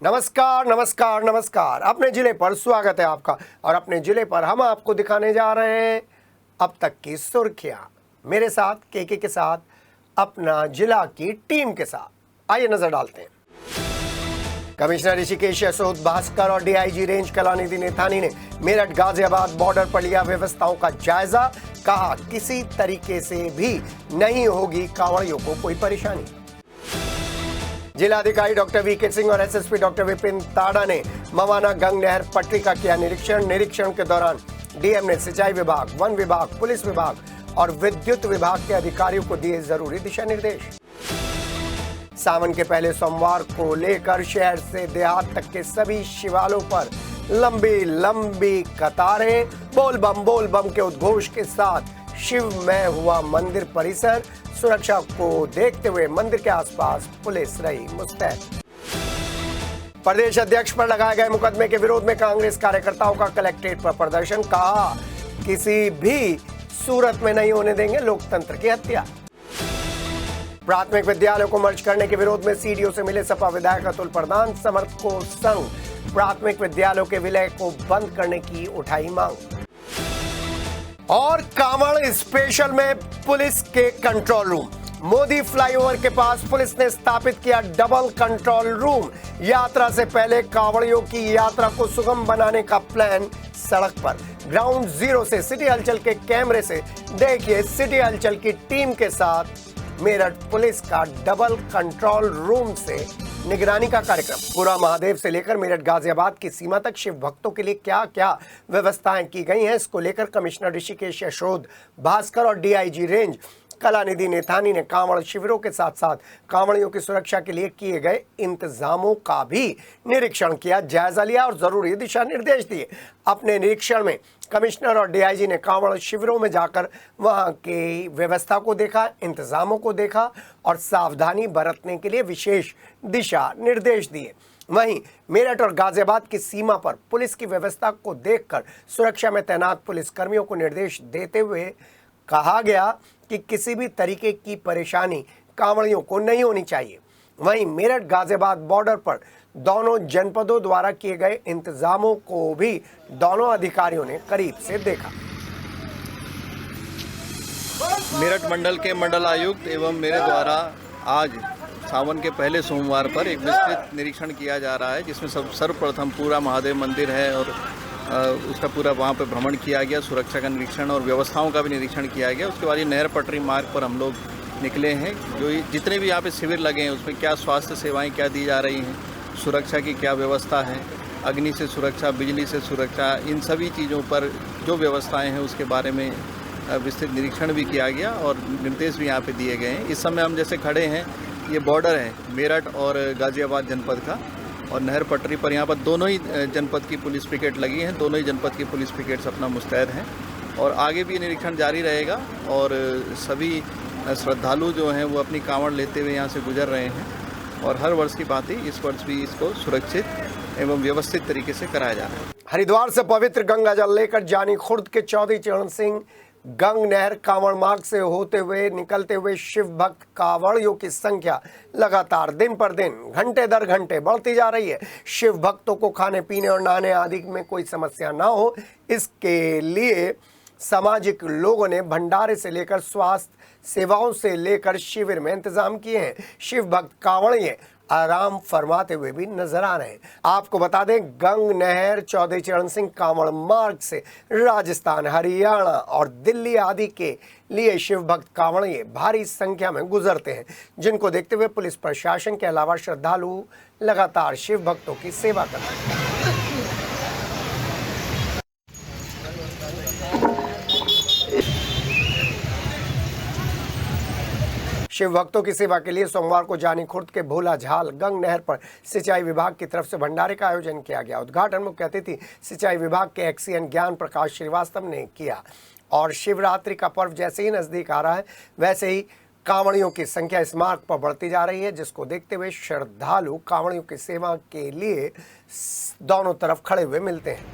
नमस्कार नमस्कार नमस्कार। अपने जिले पर स्वागत है आपका और अपने जिले पर हम आपको दिखाने जा रहे हैं अब तक की सुर्खियां। मेरे साथ केके के साथ अपना जिला की टीम के साथ आइए नजर डालते हैं। कमिश्नर ऋषिकेश यशोद भास्कर और डीआईजी रेंज कलानिधि नेथानी ने मेरठ गाजियाबाद बॉर्डर पर लिया व्यवस्थाओं का जायजा। कहा किसी तरीके से भी नहीं होगी कांवड़ियों को कोई परेशानी। जिलाधिकारी डॉक्टर वीके सिंह और एसएसपी डॉक्टर विपिन ताड़ा ने मवाना गंग नहर पटरी का किया निरीक्षण के दौरान डीएम ने सिंचाई विभाग, वन विभाग, पुलिस विभाग और विद्युत विभाग के अधिकारियों को दिए जरूरी दिशा निर्देश। सावन के पहले सोमवार को लेकर शहर से देहात तक के सभी शिवालयों पर लंबी लंबी कतारें, बोल बम के उद्घोष के साथ शिवमय हुआ मंदिर परिसर। सुरक्षा को देखते हुए मंदिर के आसपास पुलिस रही मुस्तैद। प्रदेश अध्यक्ष पर लगाए गए मुकदमे के विरोध में कांग्रेस कार्यकर्ताओं का कलेक्ट्रेट पर प्रदर्शन। कहा किसी भी सूरत में नहीं होने देंगे लोकतंत्र की हत्या। प्राथमिक विद्यालयों को मर्ज करने के विरोध में सीडीओ से मिले सपा विधायक अतुल प्रधान। समर्थकों संघ प्राथमिक विद्यालयों के विलय को बंद करने की उठाई मांग। और कांवड़ स्पेशल में पुलिस के कंट्रोल रूम। मोदी फ्लाईओवर के पास पुलिस ने स्थापित किया डबल कंट्रोल रूम। यात्रा से पहले कांवड़ियों की यात्रा को सुगम बनाने का प्लान सड़क पर। ग्राउंड जीरो से सिटी हलचल के कैमरे से देखिए सिटी हलचल की टीम के साथ मेरठ पुलिस का डबल कंट्रोल रूम से निगरानी का कार्यक्रम। पूरा महादेव से लेकर मेरठ गाजियाबाद की सीमा तक शिव भक्तों के लिए क्या क्या व्यवस्थाएं की गई हैं, इसको लेकर कमिश्नर ऋषिकेश यशोद भास्कर और डीआईजी रेंज कलानिधि नेथानी ने कांवड़ शिविरों के साथ साथ कांवड़ियों की सुरक्षा के लिए किए गए इंतजामों का भी निरीक्षण किया, जायजा लिया और जरूरी दिशा निर्देश दिए। अपने निरीक्षण में कमिश्नर और डीआईजी ने कांवड़ शिविरों में जाकर वहां की व्यवस्था को देखा, इंतजामों को देखा और सावधानी बरतने के लिए विशेष दिशा निर्देश दिए। वहीं मेरठ और गाजियाबाद की सीमा पर पुलिस की व्यवस्था को देखकर सुरक्षा में तैनात पुलिस कर्मियों को निर्देश देते हुए कहा गया कि किसी भी तरीके की परेशानी कांवड़ियों को नहीं होनी चाहिए। वहीं मेरठ गाजियाबाद बॉर्डर पर दोनों जनपदों द्वारा किए गए इंतजामों को भी दोनों अधिकारियों ने करीब से देखा। मेरठ मंडल के मंडल आयुक्त एवं मेरे द्वारा आज सावन के पहले सोमवार पर एक विस्तृत निरीक्षण किया जा रहा है, जिसमें सर्वप्रथम पूरा महादेव मंदिर है और उसका पूरा वहाँ पे भ्रमण किया गया, सुरक्षा का निरीक्षण और व्यवस्थाओं का भी निरीक्षण किया गया। उसके बाद ये नहर पटरी मार्ग पर हम लोग निकले हैं। जो जितने भी यहाँ पे शिविर लगे हैं उसमें क्या स्वास्थ्य सेवाएं क्या दी जा रही हैं, सुरक्षा की क्या व्यवस्था है, अग्नि से सुरक्षा, बिजली से सुरक्षा, इन सभी चीज़ों पर जो व्यवस्थाएँ हैं उसके बारे में विस्तृत निरीक्षण भी किया गया और निर्देश भी यहाँ पर दिए गए हैं। इस समय हम जैसे खड़े हैं, ये बॉर्डर है मेरठ और गाजियाबाद जनपद का और नहर पटरी पर यहाँ पर दोनों ही जनपद की पुलिस पिकेट लगी हैं। दोनों ही जनपद की पुलिस पिकेट्स अपना मुस्तैद हैं और आगे भी निरीक्षण जारी रहेगा और सभी श्रद्धालु जो हैं वो अपनी कांवड़ लेते हुए यहाँ से गुजर रहे हैं और हर वर्ष की भांति इस वर्ष भी इसको सुरक्षित एवं व्यवस्थित तरीके से कराया जा रहा है। हरिद्वार से पवित्र गंगा जल लेकर जानी खुर्द के चौधरी चरण सिंह गंग नहर कांवड़ मार्ग से होते हुए निकलते हुए शिव भक्त कांवड़ियों की संख्या लगातार दिन पर दिन घंटे दर घंटे बढ़ती जा रही है। शिव भक्तों को खाने पीने और नहाने आदि में कोई समस्या ना हो, इसके लिए सामाजिक लोगों ने भंडारे से लेकर स्वास्थ्य सेवाओं से लेकर शिविर में इंतजाम किए हैं। शिव भक्त कांवड़िए आराम फरमाते हुए भी नजर आ रहे हैं। आपको बता दें, गंग नहर चौधरी चरण सिंह कांवड़ मार्ग से राजस्थान, हरियाणा और दिल्ली आदि के लिए शिव भक्त कांवड़िए भारी संख्या में गुजरते हैं, जिनको देखते हुए पुलिस प्रशासन के अलावा श्रद्धालु लगातार शिव भक्तों की सेवा कर रहे हैं। शिव भक्तों की सेवा के लिए सोमवार को जानी खुर्द के भोला झाल गंग नहर पर सिंचाई विभाग की तरफ से भंडारे का आयोजन किया गया। उद्घाटन मुख्य अतिथि सिंचाई विभाग के एक्सीएन ज्ञान प्रकाश श्रीवास्तव ने किया और शिवरात्रि का पर्व जैसे ही नजदीक आ रहा है वैसे ही कांवड़ियों की संख्या इस मार्ग पर बढ़ती जा रही है, जिसको देखते हुए श्रद्धालु कांवड़ियों की सेवा के लिए दोनों तरफ खड़े हुए मिलते हैं।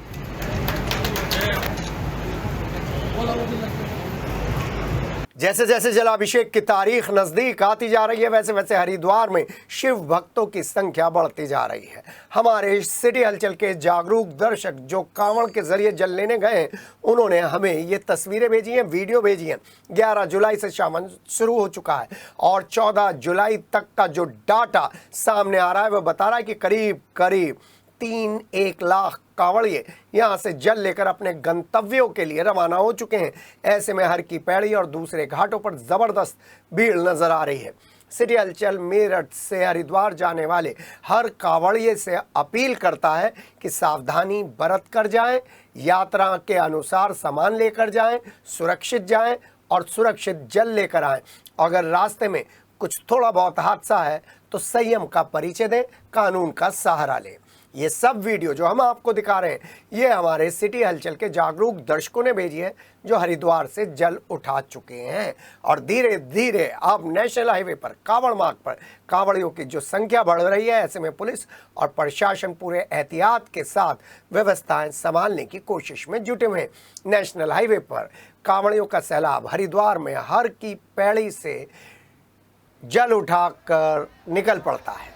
जैसे जैसे जलाभिषेक की तारीख नजदीक आती जा रही है, वैसे वैसे हरिद्वार में शिव भक्तों की संख्या बढ़ती जा रही है। हमारे सिटी हलचल के जागरूक दर्शक जो कांवड़ के जरिए जल लेने गए, उन्होंने हमें ये तस्वीरें भेजी हैं, वीडियो भेजी हैं। 11 जुलाई से सावन शुरू हो चुका है और 14 जुलाई तक का जो डाटा सामने आ रहा है वह बता रहा है कि करीब करीब 3-1 लाख कांवड़िए यहाँ से जल लेकर अपने गंतव्यों के लिए रवाना हो चुके हैं। ऐसे में हर की पैड़ी और दूसरे घाटों पर जबरदस्त भीड़ नजर आ रही है। सिटी हलचल मेरठ से हरिद्वार जाने वाले हर कांवड़िए से अपील करता है कि सावधानी बरत कर जाएं, यात्रा के अनुसार सामान लेकर जाएं, सुरक्षित जाएं और सुरक्षित जल लेकर आएं। अगर रास्ते में कुछ थोड़ा बहुत हादसा है तो संयम का परिचय दें, कानून का सहारा लें। ये सब वीडियो जो हम आपको दिखा रहे हैं, ये हमारे सिटी हलचल के जागरूक दर्शकों ने भेजी है जो हरिद्वार से जल उठा चुके हैं। और धीरे धीरे अब नेशनल हाईवे पर कांवड़ मार्ग पर कांवड़ियों की जो संख्या बढ़ रही है, ऐसे में पुलिस और प्रशासन पूरे एहतियात के साथ व्यवस्थाएं संभालने की कोशिश में जुटे हुए हैं। नेशनल हाईवे पर कांवड़ियों का सैलाब हरिद्वार में हर की पैड़ी से जल उठाकर निकल पड़ता है।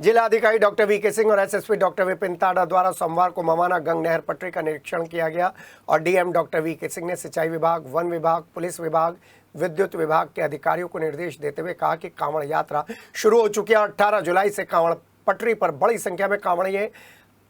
जिलाधिकारी डॉक्टर वीके सिंह और एसएसपी डॉक्टर विपिन ताड़ा द्वारा सोमवार को मवाना गंग नहर पटरी का निरीक्षण किया गया और डीएम डॉक्टर वीके सिंह ने सिंचाई विभाग, वन विभाग, पुलिस विभाग, विद्युत विभाग के अधिकारियों को निर्देश देते हुए कहा कि कांवड़ यात्रा शुरू हो चुकी है। 18 जुलाई से कांवड़ पटरी पर बड़ी संख्या में कांवड़िए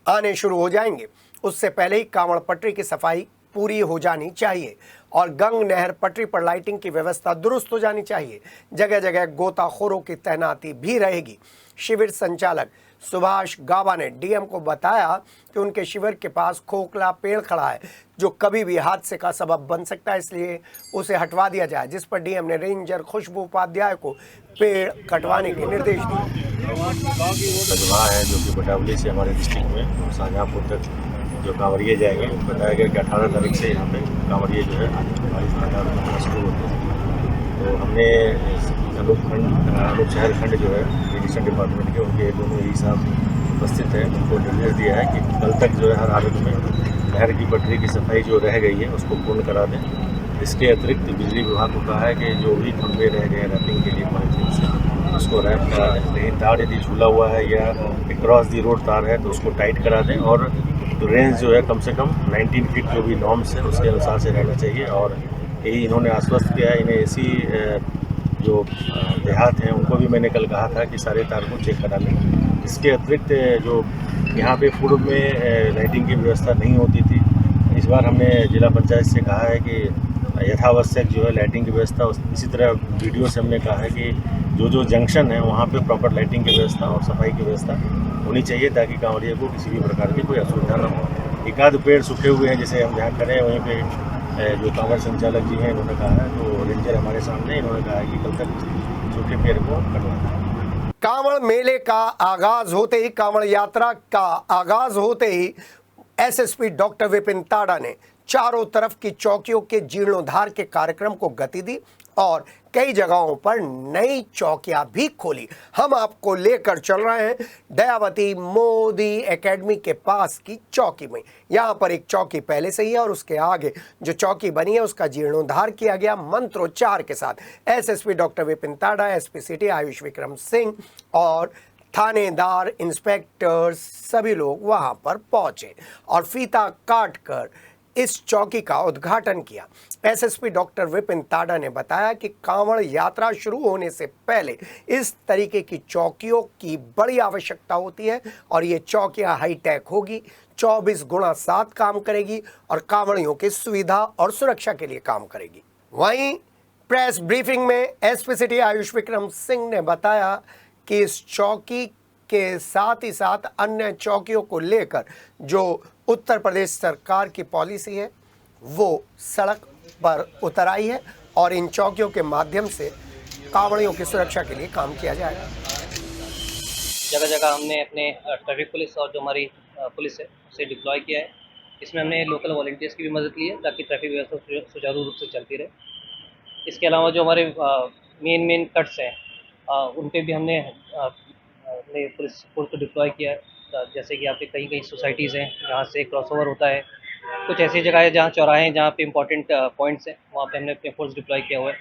आने शुरू हो जाएंगे। उससे पहले ही कांवड़ पटरी की सफाई पूरी हो जानी चाहिए और गंग नहर पटरी पर लाइटिंग की व्यवस्था दुरुस्त हो जानी चाहिए। जगह जगह गोताखोरों की तैनाती भी रहेगी। शिविर संचालक सुभाष गाबा ने डीएम को बताया कि उनके शिविर के पास खोखला पेड़ खड़ा है जो कभी भी हादसे का सबब बन सकता है, इसलिए उसे हटवा दिया जाए, जिस पर डीएम ने रेंजर खुशबू उपाध्याय को पेड़ कटवाने के निर्देश दिए। सजवा है जो कि बटावली से हमारे डिस्ट्रिक्ट में शाहजहाँपुर तक जो कांवड़िए जाएंगे, बताया गया कि 18 तारीख से यहाँ पे कांवड़िए जो है हमारी तादाद शुरू होते हैं। तो हमने अनूप शहर खंड जो है इरिगेशन डिपार्टमेंट के उनके दोनों ही साहब उपस्थित हैं, उनको निर्देश दिया है कि कल तक जो है हर हालत में नहर की पटरी की सफाई जो रह गई है उसको पूर्ण करा दें। इसके अतिरिक्त बिजली विभाग को कहा है कि जो भी खंभे रह गए रैपिंग के लिए पॉलिथीन से उसको रैप करा दें। लेकिन तार यदि झूला हुआ है या क्रॉस दी रोड तार है तो उसको टाइट करा दें और रेंज जो है कम से कम 19 फीट जो भी नॉर्म्स है उसके अनुसार से रहना चाहिए। और यही इन्होंने आश्वस्त किया है। इन्हें ऐसी जो देहात हैं उनको भी मैंने कल कहा था कि सारे तार को चेक करा लें। इसके अतिरिक्त जो यहाँ पे फूड में लाइटिंग की व्यवस्था नहीं होती थी, इस बार हमने जिला पंचायत से कहा है कि यथावश्यक जो है लाइटिंग की व्यवस्था, इसी तरह वीडियो से हमने कहा है कि जो जंक्शन है वहाँ पे प्रॉपर लाइटिंग की व्यवस्था और सफाई की व्यवस्था होनी चाहिए ताकि कांवड़िए को किसी भी प्रकार की कोई असुविधा न हो। एकाध पेड़ सूखे हुए हैं जैसे हम जहाँ खड़े हैं वहीं पे जो कांवड़ संचालक जी हैं इन्होंने कहा है, तो रेंजर हमारे सामने इन्होंने कहा है कि कल तक सूखे पेड़ को कटवाना है। कांवड़ मेले का आगाज होते ही, कांवड़ यात्रा का आगाज होते ही एसएसपी डॉक्टर विपिन ताड़ा ने चारों तरफ की चौकियों के जीर्णोद्धार के कार्यक्रम को गति दी और कई जगहों पर नई चौकियां भी खोली। हम आपको लेकर चल रहे हैं दयावती मोदी एकेडमी के पास की चौकी में। यहां पर एक चौकी पहले से ही है और उसके आगे जो चौकी बनी है उसका जीर्णोद्धार किया गया मंत्रोच्चार के साथ। एसएसपी डॉक्टर विपिन ताड़ा, एसपी सिटी आयुष विक्रम सिंह और थानेदार, इंस्पेक्टर्स सभी लोग वहां पर पहुंचे और फीता काट कर इस चौकी का उद्घाटन किया। एसएसपी डॉक्टर विपिन ताड़ा ने बताया कि कांवड़ यात्रा शुरू होने से पहले इस तरीके की चौकियों की बड़ी आवश्यकता होती है और ये चौकियां हाईटेक होगी, 24x7 काम करेगी और कांवड़ियों की सुविधा और सुरक्षा के लिए काम करेगी। वहीं प्रेस ब्रीफिंग में एसपी सिटी आयुष विक्रम सिंह ने बताया कि इस चौकी के साथ ही साथ अन्य चौकियों को लेकर जो उत्तर प्रदेश सरकार की पॉलिसी है वो सड़क पर उतर आई है और इन चौकियों के माध्यम से कांवड़ियों की सुरक्षा के लिए काम किया जाएगा। जगह जगह हमने अपने ट्रैफिक पुलिस और जो हमारी पुलिस है उसे डिप्लॉय किया है। इसमें हमने लोकल वॉलंटियर्स की भी मदद ली है ताकि ट्रैफिक व्यवस्था सुचारू रूप से चलती रहे। इसके अलावा जो हमारे मेन कट्स हैं उन पे भी हमने अपने पुलिस फोर्स को डिप्लॉय किया है। जैसे कि यहाँ पे कई कई सोसाइटीज़ हैं जहाँ से क्रॉसओवर होता है, कुछ ऐसी जगह है जहाँ चौराहे हैं जहाँ पे इंपॉर्टेंट पॉइंट्स हैं, वहाँ पे हमने अपने फोर्स डिप्लॉय किया हुआ है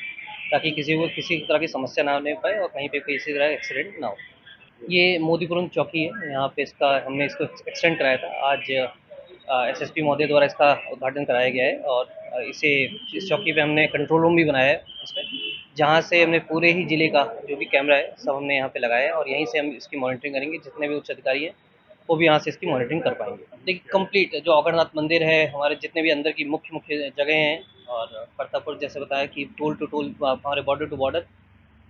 ताकि किसी को किसी तरह की समस्या ना होने पाए और कहीं पे किसी तरह एक्सीडेंट ना हो। ये मोदीपुरम चौकी है, यहाँ पे हमने इसको एक्सटेंड कराया था। आज एसएसपी महोदय द्वारा इसका उद्घाटन कराया गया है और इस चौकी पे हमने कंट्रोल रूम भी बनाया है इसमें, जहाँ से हमने पूरे ही ज़िले का जो भी कैमरा है सब हमने यहाँ पे लगाया है और यहीं से हम इसकी मॉनिटरिंग करेंगे। जितने भी उच्च अधिकारी हैं वो भी यहाँ से इसकी मॉनिटरिंग कर पाएंगे। देखिए कंप्लीट जो औगणनाथ मंदिर है, हमारे जितने भी अंदर की मुख्य मुख्य जगह हैं और करतापुर जैसे बताया कि टोल टू टोल हमारे बॉर्डर टू बॉर्डर,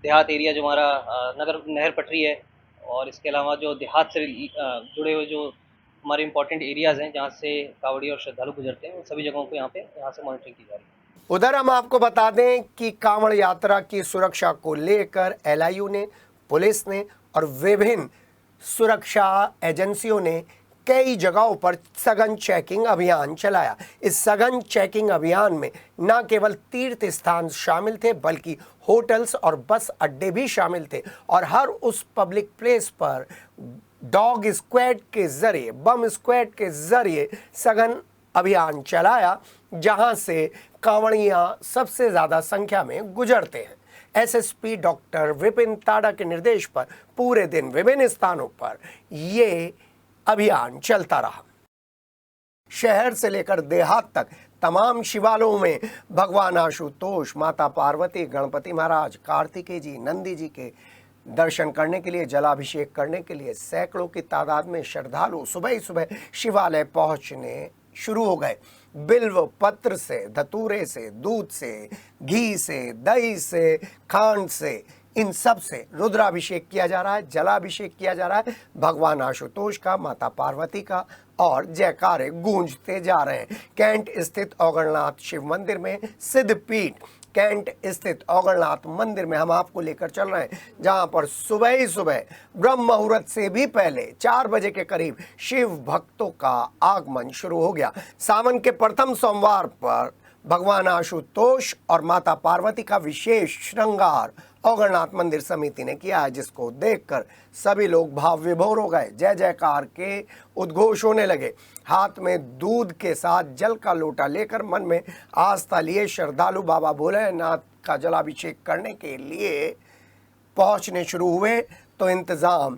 देहात एरिया जो हमारा नगर नहर पटरी है और इसके अलावा जो देहात से जुड़े हुए जो हमारे इंपॉर्टेंट एरियाज़ हैं जहाँ से कांवड़ी और श्रद्धालु गुजरते हैं, उन सभी जगहों को यहाँ से मॉनिटरिंग की जा रही है। उधर हम आपको बता दें कि कांवड़ यात्रा की सुरक्षा को लेकर एलआईयू ने, पुलिस ने और विभिन्न सुरक्षा एजेंसियों ने कई जगहों पर सघन चेकिंग अभियान चलाया। इस सघन चेकिंग अभियान में न केवल तीर्थ स्थान शामिल थे बल्कि होटल्स और बस अड्डे भी शामिल थे और हर उस पब्लिक प्लेस पर डॉग स्क्वाड के जरिए, बम स्क्वाड के जरिए सघन अभियान चलाया, जहां से कांवड़ियां सबसे ज्यादा संख्या में गुजरते हैं। एसएसपी डॉक्टर विपिन ताड़ा के निर्देश पर पूरे दिन विभिन्न स्थानों पर ये अभियान चलता रहा। शहर से लेकर देहात तक तमाम शिवालयों में भगवान आशुतोष, माता पार्वती, गणपति महाराज, कार्तिकेय जी, नंदी जी के दर्शन करने के लिए, जलाभिषेक करने के लिए सैकड़ों की तादाद में श्रद्धालु सुबह ही सुबह शिवालय पहुंचने शुरू हो गए। बिल्व पत्र से, धतूरे से, दूध से, घी से, दही से, खांड से, इन सब से रुद्राभिषेक किया जा रहा है, जलाभिषेक किया जा रहा है भगवान आशुतोष का, माता पार्वती का, और जयकारे गूंजते जा रहे हैं। कैंट स्थित औगणनाथ शिव मंदिर में सिद्धपीठ कैंट स्थित औगणनाथ मंदिर में हम आपको लेकर चल रहे हैं, जहां पर सुबह ही सुबह ब्रह्म मुहूर्त से भी पहले 4 बजे के करीब शिव भक्तों का आगमन शुरू हो गया। सावन के प्रथम सोमवार पर भगवान आशुतोष और माता पार्वती का विशेष श्रृंगार औगणनाथ मंदिर समिति ने किया है, जिसको देखकर सभी लोग भाव विभोर हो गए। जय जयकार के उद्घोष होने लगे। हाथ में दूध के साथ जल का लोटा लेकर मन में आस्था लिए श्रद्धालु बाबा भोलेनाथ का जलाभिषेक करने के लिए पहुंचने शुरू हुए। तो इंतजाम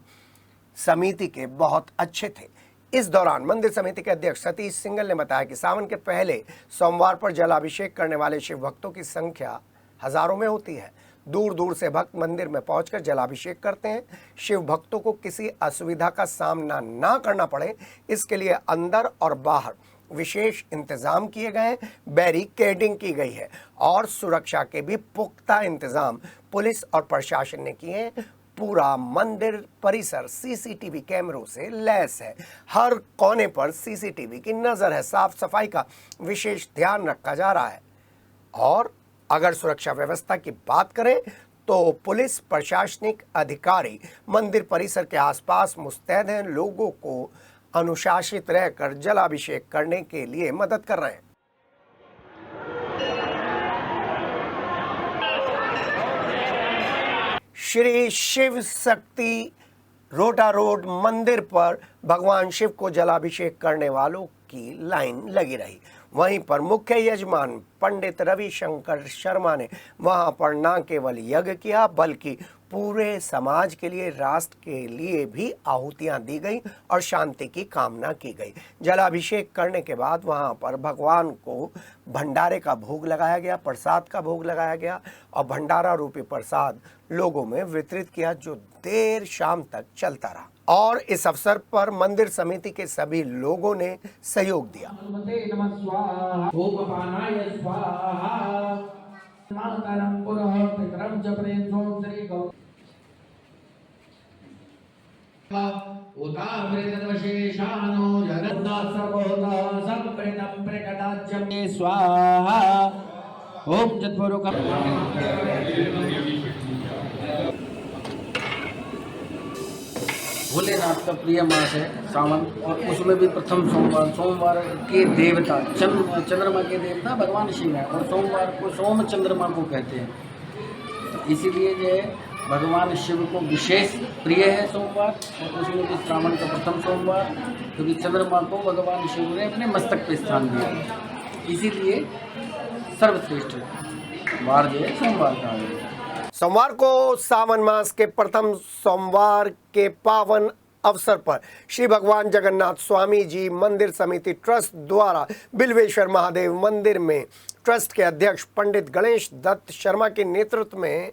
समिति के बहुत अच्छे थे। इस दौरान मंदिर समिति के अध्यक्ष सतीश सिंगल ने बताया कि सावन के पहले सोमवार पर जलाभिषेक करने वाले शिव भक्तों की संख्या हजारों में होती है। दूर दूर से भक्त मंदिर में पहुंचकर जलाभिषेक करते हैं। शिव भक्तों को किसी असुविधा का सामना ना करना पड़े, इसके लिए अंदर और बाहर विशेष इंतजाम किए गए, बैरिकेडिंग की गई है और सुरक्षा के भी पुख्ता इंतजाम पुलिस और प्रशासन ने किए हैं। पूरा मंदिर परिसर सीसीटीवी कैमरों से लैस है। हर कोने पर सीसीटीवी की नजर है। साफ सफाई का विशेष ध्यान रखा जा रहा है। और अगर सुरक्षा व्यवस्था की बात करें तो पुलिस प्रशासनिक अधिकारी मंदिर परिसर के आसपास मुस्तैद हैं। लोगों को अनुशासित रहकर जलाभिषेक करने के लिए मदद कर रहे हैं। श्री शिव शक्ति रोटा रोड मंदिर पर भगवान शिव को जलाभिषेक करने वालों की लाइन लगी रही। वहीं पर मुख्य यजमान पंडित रविशंकर शर्मा ने वहां पर न केवल यज्ञ किया बल्कि पूरे समाज के लिए, राष्ट्र के लिए भी आहुतियां दी गई और शांति की कामना की गई। जलाभिषेक करने के बाद वहां पर भगवान को भंडारे का भोग लगाया गया, प्रसाद का भोग लगाया गया और भंडारा रूपी प्रसाद लोगों में वितरित किया, जो देर शाम तक चलता रहा। और इस अवसर पर मंदिर समिति के सभी लोगों ने सहयोग दिया। ओम जत्पुरुष भोलेनाथ का प्रिय मास है सावन, और उसमें भी प्रथम सोमवार के देवता चंद्रमा के देवता भगवान शिव है और सोमवार को सोम चंद्रमा को कहते हैं। तो इसीलिए जो है भगवान शिव को विशेष प्रिय है सोमवार, और उसमें भी श्रावण का प्रथम सोमवार, क्योंकि चंद्रमा को भगवान शिव ने अपने मस्तक पे स्थान दिया है, इसीलिए सर्वश्रेष्ठ वार जो है सोमवार का है। सोमवार को सावन मास के प्रथम सोमवार के पावन अवसर पर श्री भगवान जगन्नाथ स्वामी जी मंदिर समिति ट्रस्ट द्वारा बिल्वेश्वर महादेव मंदिर में ट्रस्ट के अध्यक्ष पंडित गणेश दत्त शर्मा के नेतृत्व में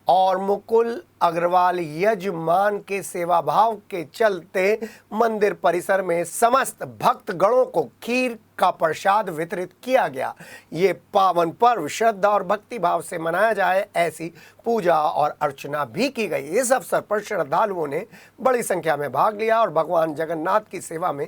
और मुकुल अग्रवाल यजमान के सेवा भाव के चलते मंदिर परिसर में समस्त भक्तगणों को खीर का प्रसाद वितरित किया गया। ये पावन पर्व श्रद्धा और भक्ति भाव से मनाया जाए, ऐसी पूजा और अर्चना भी की गई। इस अवसर पर श्रद्धालुओं ने बड़ी संख्या में भाग लिया और भगवान जगन्नाथ की सेवा में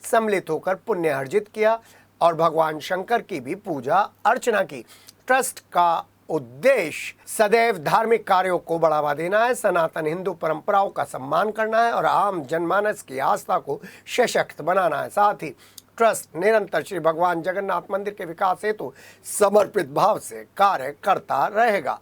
सम्मिलित होकर पुण्य अर्जित किया और भगवान शंकर की भी पूजा अर्चना की। ट्रस्ट का उद्देश्य सदैव धार्मिक कार्यों को बढ़ावा देना है, सनातन हिंदू परंपराओं का सम्मान करना है और आम जनमानस की आस्था को सशक्त बनाना है। साथ ही ट्रस्ट निरंतर श्री भगवान जगन्नाथ मंदिर के विकास हेतु समर्पित भाव से कार्य करता रहेगा।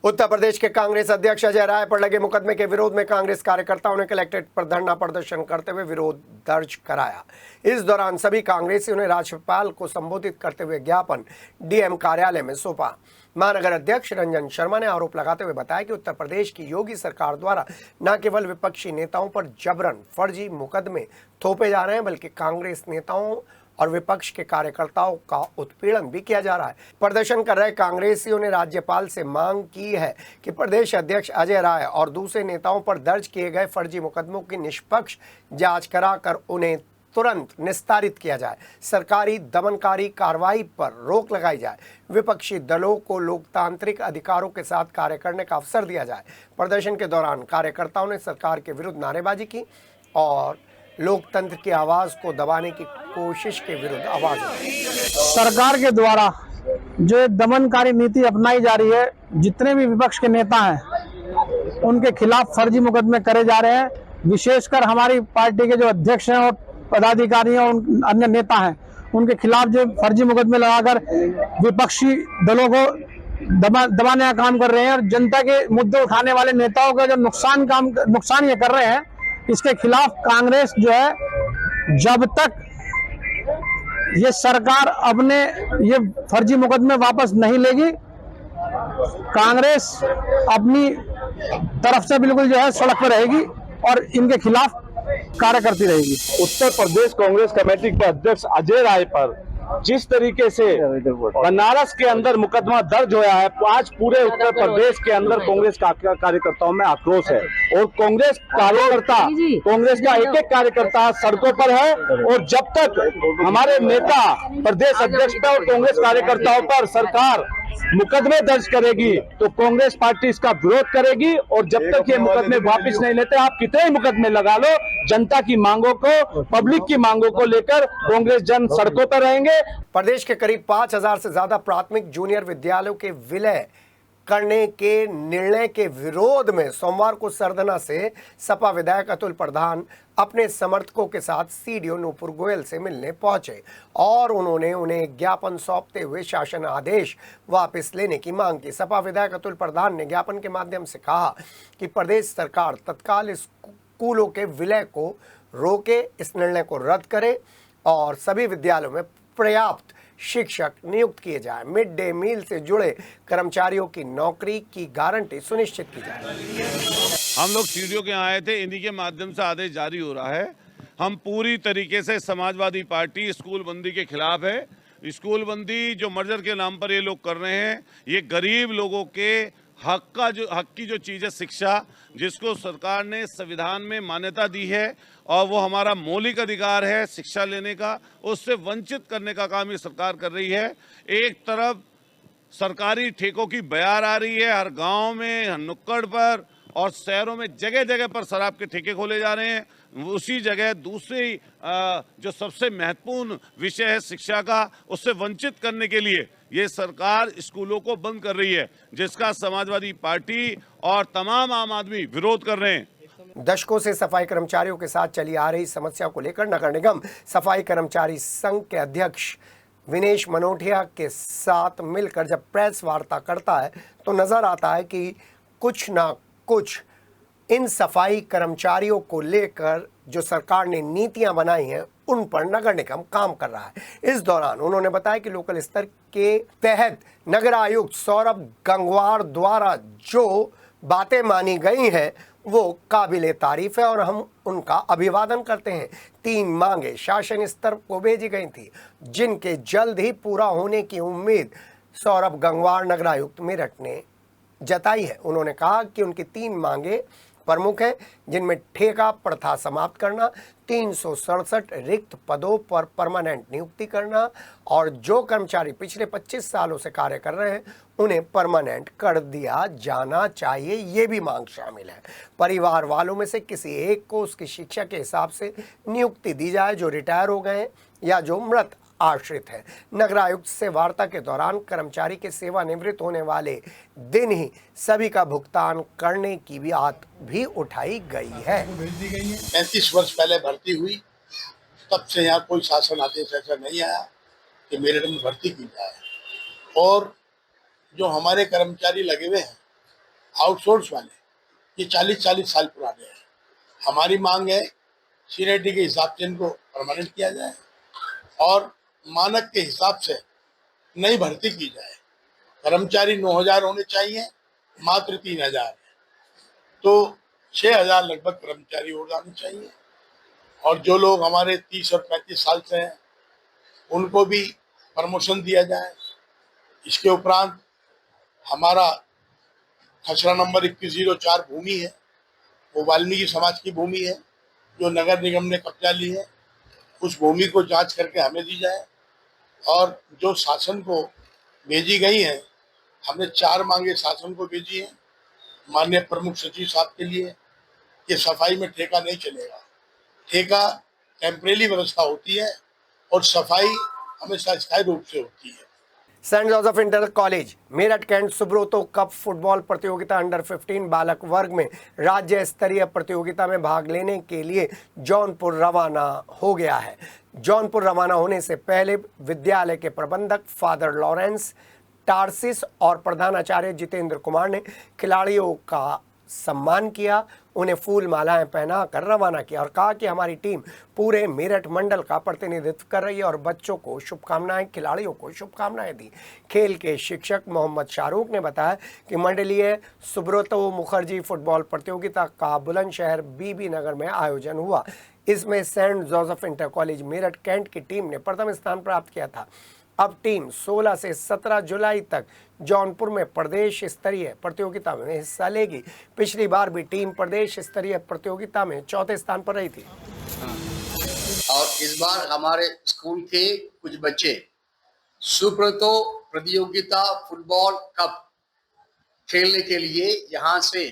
उत्तर प्रदेश के कांग्रेस अध्यक्ष अजय राय पर लगे मुकदमे के विरोध में कांग्रेस कार्यकर्ताओं ने कलेक्ट्रेट पर धरना प्रदर्शन करते हुए विरोध दर्ज कराया। इस दौरान सभी कांग्रेसियों ने राज्यपाल को संबोधित करते हुए ज्ञापन डीएम कार्यालय में सौंपा। महानगर अध्यक्ष रंजन शर्मा ने आरोप लगाते हुए बताया कि उत्तर प्रदेश की योगी सरकार द्वारा न केवल विपक्षी नेताओं पर जबरन फर्जी मुकदमे थोपे जा रहे हैं, बल्कि कांग्रेस नेताओं और विपक्ष के कार्यकर्ताओं का उत्पीड़न भी किया जा रहा है। प्रदर्शन कर रहे कांग्रेसियों ने राज्यपाल से मांग की है कि प्रदेश अध्यक्ष अजय राय और दूसरे नेताओं पर दर्ज किए गए फर्जी मुकदमों की निष्पक्ष जांच कराकर उन्हें तुरंत निस्तारित किया जाए, सरकारी दमनकारी कार्रवाई पर रोक लगाई जाए, विपक्षी दलों को लोकतांत्रिक अधिकारों के साथ कार्य करने का अवसर दिया जाए। प्रदर्शन के दौरान कार्यकर्ताओं ने सरकार के विरुद्ध नारेबाजी की और लोकतंत्र की आवाज को दबाने की कोशिश के विरुद्ध आवाज उठाई। सरकार के द्वारा जो दमनकारी नीति अपनाई जा रही है, जितने भी विपक्ष के नेता हैं उनके खिलाफ फर्जी मुकदमे करे जा रहे हैं। विशेषकर हमारी पार्टी के जो अध्यक्ष हैं और पदाधिकारी हैं और अन्य नेता हैं, उनके खिलाफ जो फर्जी मुकदमे लगाकर विपक्षी दलों को दबाने का काम कर रहे हैं और जनता के मुद्दे उठाने वाले नेताओं का जो नुकसान ये कर रहे हैं, इसके खिलाफ कांग्रेस जो है, जब तक ये सरकार अपने ये फर्जी मुकदमे वापस नहीं लेगी, कांग्रेस अपनी तरफ से बिल्कुल जो है सड़क पर रहेगी और इनके खिलाफ कार्य करती रहेगी। उत्तर प्रदेश कांग्रेस कमेटी के अध्यक्ष अजय राय पर जिस तरीके से बनारस के अंदर मुकदमा दर्ज होया है, आज पूरे उत्तर प्रदेश के अंदर कांग्रेस कार्यकर्ताओं में आक्रोश है और कांग्रेस का एक एक कार्यकर्ता सड़कों पर है। और जब तक हमारे नेता प्रदेश अध्यक्ष पर और कांग्रेस कार्यकर्ताओं पर सरकार मुकदमे दर्ज करेगी तो कांग्रेस पार्टी इसका विरोध करेगी। और जब तक ये मुकदमे वापस नहीं लेते, आप कितने ही मुकदमे लगा लो, जनता की मांगों को, पब्लिक की मांगों को लेकर कांग्रेस जन सड़कों पर रहेंगे। प्रदेश के करीब 5000 से ज्यादा प्राथमिक जूनियर विद्यालयों के विलय करने के निर्णय के विरोध में सोमवार को सरदना से सपा विधायक अतुल प्रधान अपने समर्थकों के साथ सीडीओ नूपुर गोयल से मिलने पहुंचे और उन्होंने उन्हें ज्ञापन सौंपते हुए शासन आदेश वापस लेने की मांग की। सपा विधायक अतुल प्रधान ने ज्ञापन के माध्यम से कहा कि प्रदेश सरकार तत्काल स्कूलों के विलय को रोके, इस निर्णय को रद्द करे और सभी विद्यालयों में पर्याप्त शिक्षक नियुक्त किए जाए। मिड डे मील से जुड़े कर्मचारियों की नौकरी की गारंटी सुनिश्चित की जाए। हम लोग सीडीओ के आए थे, इन्हीं के माध्यम से आदेश जारी हो रहा है। हम पूरी तरीके से समाजवादी पार्टी स्कूल बंदी के खिलाफ है। स्कूल बंदी जो मर्जर के नाम पर ये लोग कर रहे हैं, ये गरीब लोगों के हक की जो चीज़ है शिक्षा, जिसको सरकार ने संविधान में मान्यता दी है और वो हमारा मौलिक अधिकार है शिक्षा लेने का, उससे वंचित करने का काम ये सरकार कर रही है। एक तरफ सरकारी ठेकों की बयार आ रही है, हर गांव में, हर नुक्कड़ पर और शहरों में जगह जगह पर शराब के ठेके खोले जा रहे हैं। उसी जगह दूसरी जो सबसे महत्वपूर्ण विषय है शिक्षा का, उससे वंचित करने के लिए ये सरकार स्कूलों को बंद कर रही है, जिसका समाजवादी पार्टी और तमाम आम आदमी विरोध कर रहे हैं। दशकों से सफाई कर्मचारियों के साथ चली आ रही समस्या को लेकर नगर निगम सफाई कर्मचारी संघ के अध्यक्ष विनेश मनोटिया के साथ मिलकर जब प्रेस वार्ता करता है तो नजर आता है कि कुछ ना कुछ इन सफाई कर्मचारियों को लेकर जो सरकार ने नीतियां बनाई हैं उन पर नगर निगम काम कर रहा है। इस दौरान उन्होंने बताया कि लोकल स्तर के तहत नगर आयुक्त सौरभ गंगवार द्वारा जो बातें मानी गई हैं वो काबिले तारीफ है और हम उनका अभिवादन करते हैं। 3 मांगे शासन स्तर को भेजी गई थी जिनके जल्द ही पूरा होने की उम्मीद सौरभ गंगवार नगर आयुक्त मेरठ ने जताई है। उन्होंने कहा कि उनकी 3 मांगे प्रमुख हैं जिनमें ठेका प्रथा समाप्त करना, 367 रिक्त पदों पर परमानेंट नियुक्ति करना और जो कर्मचारी पिछले 25 सालों से कार्य कर रहे हैं उन्हें परमानेंट कर दिया जाना चाहिए, ये भी मांग शामिल है। परिवार वालों में से किसी एक को उसकी शिक्षा के हिसाब से नियुक्ति दी जाए जो रिटायर हो गए या जो मृत आश्रित है। नगर आयुक्त से वार्ता के दौरान कर्मचारी के सेवानिवृत्त होने वाले दिन ही सभी का भुगतान करने की बात भी उठाई गई है। 35 वर्ष पहले भर्ती हुई, तब से यहाँ कोई शासन आदेश ऐसा नहीं आया कि मेरठ में भर्ती की जाए। और जो हमारे कर्मचारी लगे हुए हैं आउटसोर्स वाले, ये 40-40 साल पुराने हैं। हमारी मांग है सीनियरिटी के हिसाब से इनको परमानेंट किया जाए और मानक के हिसाब से नई भर्ती की जाए। कर्मचारी 9,000 होने चाहिए, मात्र 3,000 है, तो 6,000 लगभग कर्मचारी हो जाने चाहिए। और जो लोग हमारे 30 और 35 साल से हैं उनको भी प्रमोशन दिया जाए। इसके उपरांत हमारा खसरा नंबर 2104 भूमि है, वो वाल्मीकि समाज की भूमि है जो नगर निगम ने कब्जा ली है। उस भूमि को जांच करके हमें दी जाए। और जो शासन को भेजी गई हैं, हमने 4 मांगे शासन को भेजी हैं माननीय प्रमुख सचिव साहब के लिए कि सफाई में ठेका नहीं चलेगा। ठेका टेम्परेरी व्यवस्था होती है और सफाई हमेशा स्थायी रूप से होती है। Saint Joseph inter college Meerut cantt Subroto cup football प्रतियोगिता अंडर 15 बालक वर्ग में राज्य स्तरीय प्रतियोगिता में भाग लेने के लिए जौनपुर रवाना हो गया है। जौनपुर रवाना होने से पहले विद्यालय के प्रबंधक फादर लॉरेंस टार्सिस और प्रधानाचार्य जितेंद्र कुमार ने खिलाड़ियों का सम्मान किया, उन्हें फूल मालाएं पहनाकर रवाना किया और कहा कि हमारी टीम पूरे मेरठ मंडल का प्रतिनिधित्व कर रही है और बच्चों को शुभकामनाएं, खिलाड़ियों को शुभकामनाएं दी। खेल के शिक्षक मोहम्मद शाहरुख ने बताया कि मंडलीय सुब्रतो मुखर्जी फुटबॉल प्रतियोगिता का बुलंदशहर बीबी नगर में आयोजन हुआ। इसमें saint Joseph inter college Meerut cantt की टीम ने प्रथम स्थान प्राप्त किया था। अब टीम 16 से 17 जुलाई तक जौनपुर में प्रदेश स्तरीय प्रतियोगिता में हिस्सा लेगी। पिछली बार भी टीम प्रदेश स्तरीय प्रतियोगिता में 4थे स्थान पर रही थी। और इस बार हमारे स्कूल के कुछ बच्चे सुब्रतो प्रतियोगिता फुटबॉल कप खेलने के लिए यहाँ से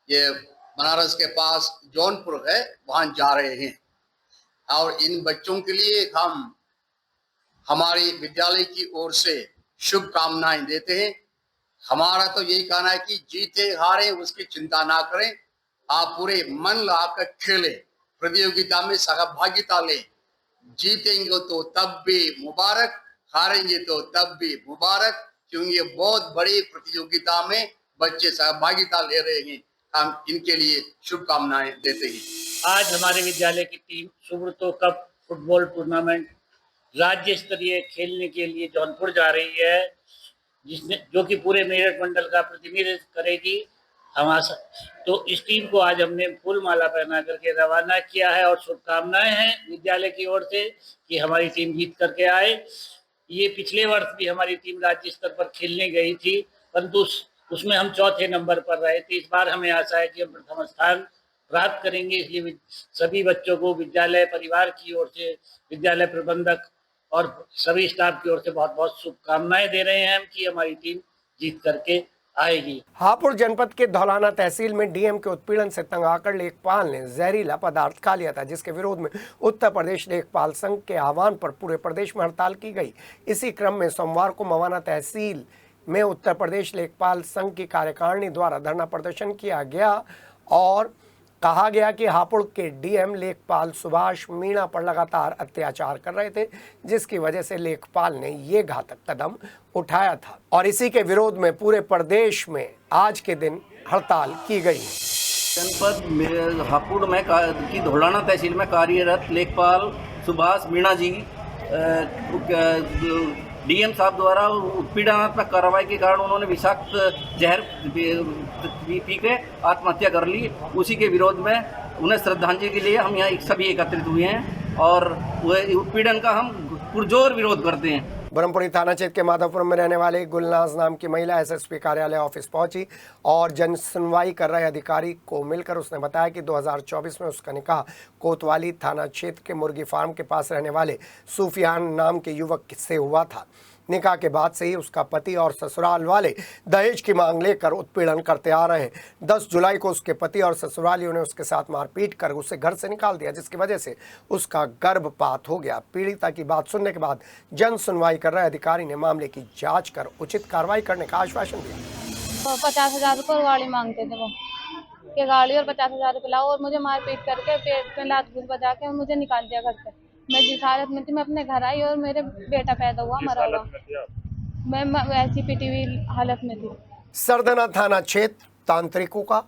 ये बनारस के पास जौनपुर है वहाँ जा रहे हैं। और इन बच्चों के लिए हम हमारे विद्यालय की ओर से शुभकामनाएं देते हैं। हमारा तो यही कहना है कि जीते हारे उसकी चिंता ना करें, आप पूरे मन लगाकर खेलें, प्रतियोगिता में सहभागिता लें। जीतेंगे तो तब भी मुबारक, हारेंगे तो तब भी मुबारक, क्योंकि ये बहुत बड़ी प्रतियोगिता में बच्चे सहभागिता ले रहे हैं। हम इनके लिए शुभकामनाएं देते हैं। आज हमारे विद्यालय की team Subroto cup football tournament राज्य स्तरीय खेलने के लिए जौनपुर जा रही है, जो कि पूरे मेरठ मंडल का प्रतिनिधित्व करेगी। हमारा तो इस टीम को आज हमने फूल माला पहना करके रवाना किया है और शुभकामनाएं हैं विद्यालय की ओर से कि हमारी टीम जीत करके आए। ये पिछले वर्ष भी हमारी टीम राज्य स्तर पर खेलने गई थी, परंतु उसमें हम 4थे नंबर पर रहे थे। इस बार हमें आशा है कि हम प्रथम स्थान प्राप्त करेंगे। इसलिए सभी बच्चों को विद्यालय परिवार की ओर से, विद्यालय प्रबंधक और सभी स्टाफ की ओर से बहुत बहुत शुभकामनाएं दे रहे हैं हम कि हमारी टीम जीत करके आएगी। हापुड़ जनपद के धौलाना तहसील में डीएम के उत्पीड़न से तंग आकर लेखपाल ने जहरीला पदार्थ खा लिया था, जिसके विरोध में उत्तर प्रदेश लेखपाल संघ के आह्वान पर पूरे प्रदेश में हड़ताल की गई। इसी क्रम में सोमवार को मवाना तहसील में उत्तर प्रदेश लेखपाल संघ की कार्यकारिणी द्वारा धरना प्रदर्शन किया गया और कहा गया कि हापुड़ के डीएम लेखपाल सुभाष मीणा पर लगातार अत्याचार कर रहे थे, जिसकी वजह से लेखपाल ने ये घातक कदम उठाया था और इसी के विरोध में पूरे प्रदेश में आज के दिन हड़ताल की गई है। जनपद हापुड़ में की धोलाना तहसील में कार्यरत लेखपाल सुभाष मीणा जी डीएम साहब द्वारा उत्पीड़नात्मक कार्रवाई के कारण उन्होंने विषाक्त जहर पी के आत्महत्या कर ली। उसी के विरोध में उन्हें श्रद्धांजलि के लिए हम यहाँ सभी एकत्रित हुए हैं और उत्पीड़न का हम पुरजोर विरोध करते हैं। ब्रह्मपुरी थाना क्षेत्र के माधवपुर में रहने वाली गुलनाज नाम की महिला एसएसपी कार्यालय ऑफिस पहुंची और जन सुनवाई कर रहे अधिकारी को मिलकर उसने बताया कि 2024 में उसका निकाह कोतवाली थाना क्षेत्र के मुर्गी फार्म के पास रहने वाले सूफियान नाम के युवक से हुआ था। निकाह के बाद से ही उसका पति और ससुराल वाले दहेज की मांग लेकर उत्पीड़न करते आ रहे हैं। 10 जुलाई को उसके पति और ससुरालियों ने उसके साथ मारपीट कर उसे घर से निकाल दिया, जिसकी वजह से उसका गर्भपात हो गया। पीड़िता की बात सुनने के बाद जन सुनवाई कर रहे अधिकारी ने मामले की जांच कर उचित कार्रवाई करने का आश्वासन दिया। 50,000 रुपये गाड़ी मांगते थे वो कि गाड़ी और 50,000 रुपये लाओ और मुझे मारपीट करके पेट में लात घूस बजा के मुझे निकाल दिया घर से। मैं जिस हालत में थी मैं अपने घर आई और मेरे बेटा पैदा हुआ मरा हुआ। मैं ऐसी पिटी हुई हालत में थी। सरदना थाना क्षेत्र तांत्रिकों का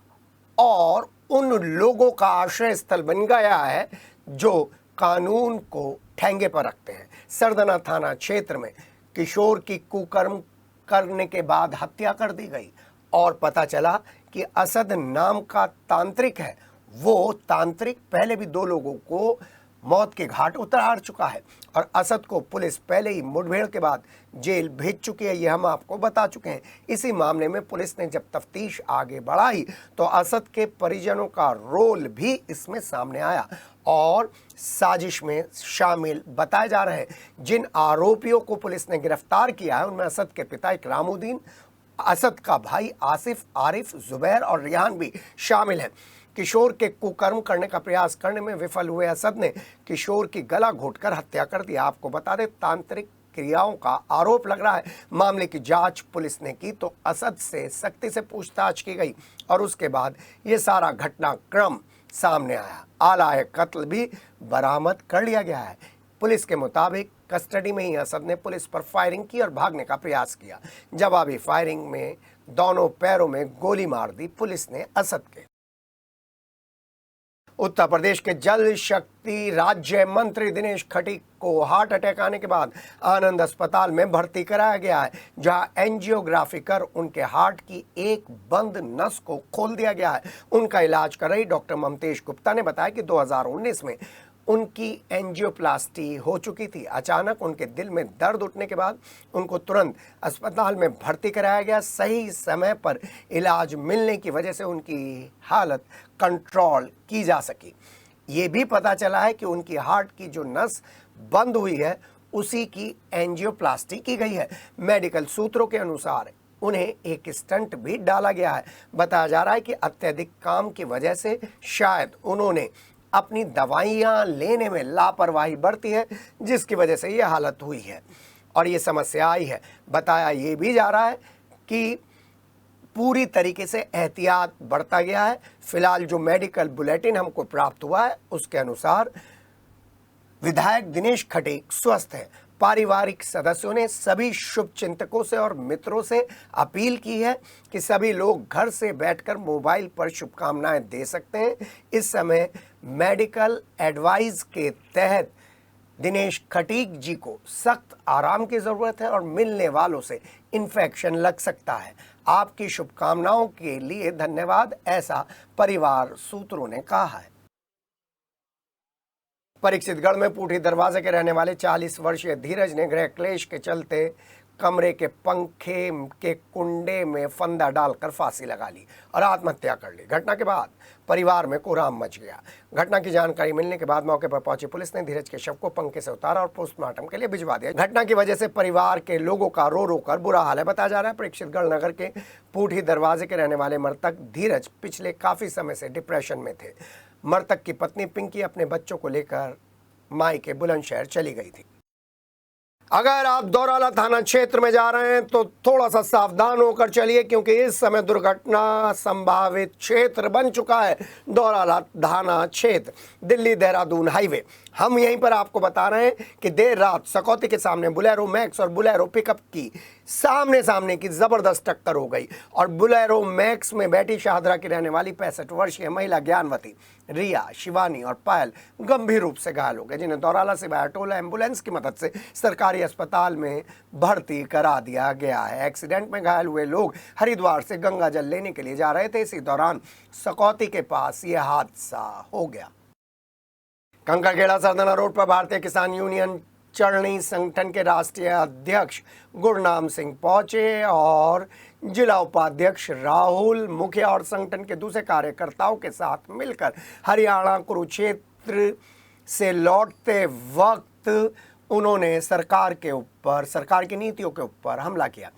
और उन लोगों का आश्रय स्थल बन गया है जो कानून को ठेंगे पर रखते हैं। सरदना थाना क्षेत्र में किशोर की कुकर्म करने के बाद हत्या कर दी गई और पता चला कि असद नाम का तांत्रिक है। वो तांत्रिक पहले भी 2 लोगों को मौत के घाट उतार चुका है और असद को पुलिस पहले ही मुठभेड़ के बाद जेल भेज चुकी है, ये हम आपको बता चुके हैं। इसी मामले में पुलिस ने जब तफ्तीश आगे बढ़ाई तो असद के परिजनों का रोल भी इसमें सामने आया और साजिश में शामिल बताए जा रहे हैं। जिन आरोपियों को पुलिस ने गिरफ्तार किया है उनमें असद के पिता इकरामुद्दीन, असद का भाई आसिफ, आरिफ, जुबैर और रिहान भी शामिल हैं। किशोर के कुकर्म करने का प्रयास करने में विफल हुए असद ने किशोर की गला घोंटकर हत्या कर दी। आपको बता दें, तांत्रिक क्रियाओं का आरोप लग रहा है। मामले की जांच पुलिस ने की तो असद से सख्ती से पूछताछ की गई और उसके बाद ये सारा घटनाक्रम सामने आया। आला कत्ल भी बरामद कर लिया गया है। पुलिस के मुताबिक कस्टडी में ही असद ने पुलिस पर फायरिंग की और भागने का प्रयास किया। जवाबी फायरिंग में दोनों पैरों में गोली मार दी पुलिस ने असद के। उत्तर प्रदेश के जल शक्ति राज्य मंत्री दिनेश खटीक को हार्ट अटैक आने के बाद आनंद अस्पताल में भर्ती कराया गया है, जहां एंजियोग्राफी कर उनके हार्ट की एक बंद नस को खोल दिया गया है। उनका इलाज कर रही डॉक्टर ममतेश गुप्ता ने बताया कि 2019 में उनकी एंजियोप्लास्टी हो चुकी थी। अचानक उनके दिल में दर्द उठने के बाद उनको तुरंत अस्पताल में भर्ती कराया गया। सही समय पर इलाज मिलने की वजह से उनकी हालत कंट्रोल की जा सकी। ये भी पता चला है कि उनकी हार्ट की जो नस बंद हुई है उसी की एंजियोप्लास्टी की गई है। मेडिकल सूत्रों के अनुसार उन्हें एक स्टंट भी डाला गया है। बताया जा रहा है कि अत्यधिक काम की वजह से शायद उन्होंने अपनी दवाइयाँ लेने में लापरवाही बरती है, जिसकी वजह से ये हालत हुई है और ये समस्या आई है। बताया ये भी जा रहा है कि पूरी तरीके से एहतियात बरता गया है। फिलहाल जो मेडिकल बुलेटिन हमको प्राप्त हुआ है उसके अनुसार विधायक दिनेश खटीक स्वस्थ है। पारिवारिक सदस्यों ने सभी शुभचिंतकों से और मित्रों से अपील की है कि सभी लोग घर से बैठकर मोबाइल पर शुभकामनाएं दे सकते हैं। इस समय मेडिकल एडवाइस के तहत दिनेश खटीक जी को सख्त आराम की ज़रूरत है और मिलने वालों से इन्फेक्शन लग सकता है। आपकी शुभकामनाओं के लिए धन्यवाद, ऐसा परिवार सूत्रों ने कहा है। परीक्षितगढ़ में पूठी दरवाजे के रहने वाले 40 वर्षीय धीरज ने गृह क्लेश के चलते कमरे के पंखे के कुंडे में फंदा डालकर फांसी लगा ली और आत्महत्या कर ली। घटना के बाद परिवार में कोहराम मच गया। घटना की जानकारी मिलने के बाद मौके पर पहुंची पुलिस ने धीरज के शव को पंखे से उतारा और पोस्टमार्टम के लिए भिजवा दिया। घटना की वजह से परिवार के लोगों का रो रो कर बुरा हाल है। बताया जा रहा है परीक्षितगढ़ नगर के पूठी दरवाजे के रहने वाले मृतक धीरज पिछले काफी समय से डिप्रेशन में थे। मृतक की पत्नी पिंकी अपने बच्चों को लेकर मायके बुलंदशहर चली गई थी। अगर आप दौराला थाना क्षेत्र में जा रहे हैं तो थोड़ा सा सावधान होकर चलिए, क्योंकि इस समय दुर्घटना संभावित क्षेत्र बन चुका है दौराला थाना क्षेत्र, दिल्ली देहरादून हाईवे। हम यहीं पर आपको बता रहे हैं कि देर रात सकौती के सामने बुलेरो मैक्स और बुलेरो पिकअप की सामने सामने की जबरदस्त टक्कर हो गई और बुलेरो मैक्स में बैठी शाहदरा की रहने वाली 65 वर्षीय महिला ज्ञानवती, रिया, शिवानी और पायल गंभीर रूप से घायल हो गए, जिन्हें दौराला से टोला एम्बुलेंस की मदद से सरकारी अस्पताल में भर्ती करा दिया गया है। एक्सीडेंट में घायल हुए लोग हरिद्वार से गंगा जल लेने के लिए जा रहे थे। इसी दौरान सकौती के पास यह हादसा हो गया। कंकड़खेड़ा सरदाना रोड पर भारतीय किसान यूनियन चरणी संगठन के राष्ट्रीय अध्यक्ष गुरनाम सिंह पहुंचे और जिला उपाध्यक्ष राहुल मुखिया और संगठन के दूसरे कार्यकर्ताओं के साथ मिलकर हरियाणा कुरुक्षेत्र से लौटते वक्त उन्होंने सरकार की नीतियों के ऊपर हमला किया।